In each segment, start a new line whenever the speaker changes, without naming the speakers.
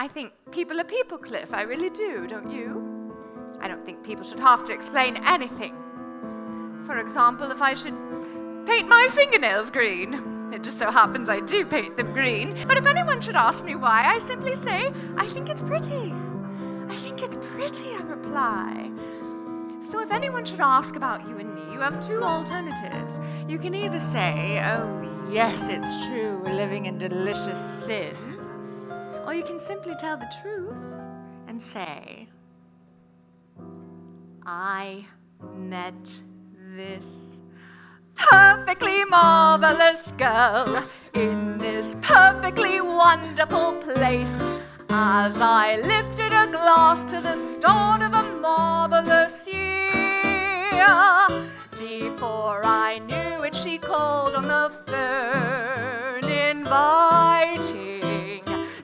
I think people are people, Cliff. I really do, don't you? I don't think people should have to explain anything. For example, if I should paint my fingernails green. It just so happens I do paint them green. But if anyone should ask me why, I simply say, I think it's pretty. I think it's pretty, I reply. So if anyone should ask about you and me, you have two alternatives. You can either say, oh yes, it's true, we're living in delicious sin. Or you can simply tell the truth and say, I met this perfectly marvelous girl in this perfectly wonderful place. As I lifted a glass to the start of a marvelous year, before I knew it, she called on the phone, inviting.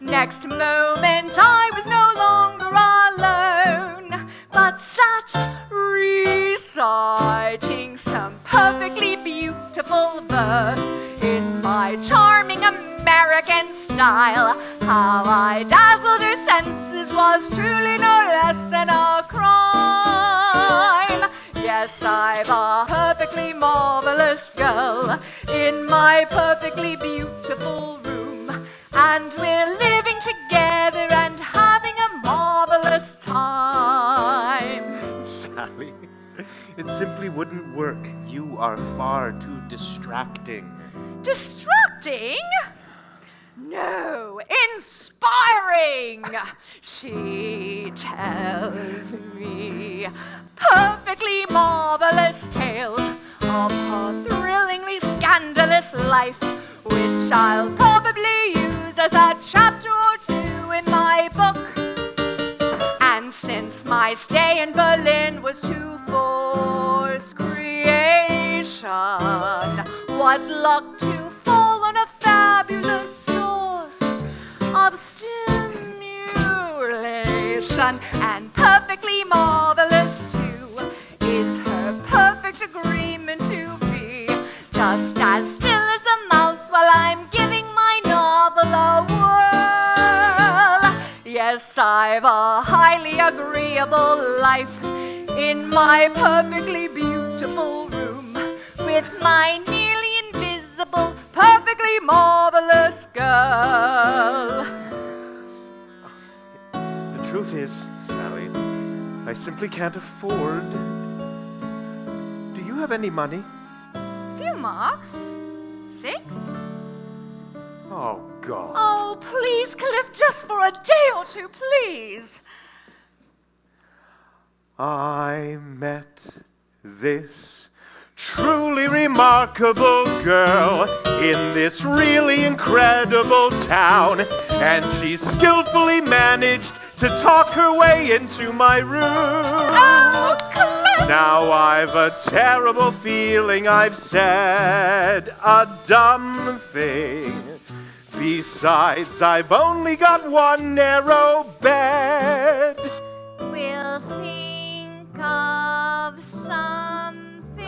Next moment, I was no longer alone, but sat reciting some perfectly beautiful verse in my charming American style. How I dazzled her senses was truly no less than a crime. Yes, I've a perfectly marvelous girl in my perfectly beautiful room, and we're living together and having a marvelous time.
Sally, it simply wouldn't work. You are far too distracting.
Distracting? No, inspiring. She tells me perfectly marvelous tales of her thrillingly scandalous life, which I'll probably use as a chapter or two in my book. And since my stay in Berlin was to force creation, what luck to fall on a fabulous source of stimulation. And perfectly marvelous too is her perfect agreement to be just as still as a mouse while I'm giving my novel a whirl. Yes, I've a highly agreeable life in my perfectly beautiful room with my nearly invisible, perfectly marvelous girl.
The truth is, Sally, I simply can't afford. Do you have any money?
Few marks? 6?
Oh, God.
Oh, please, Cliff, just for a day or two, please.
I met this truly remarkable girl in this really incredible town, and she skillfully managed to talk her way into my room.
Oh, Cliff!
Now I've a terrible feeling I've said a dumb thing. Besides, I've only got one narrow bed.
We'll think of something.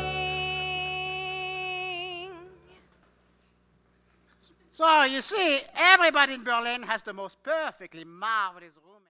So, you see, everybody in Berlin has the most perfectly marvelous room.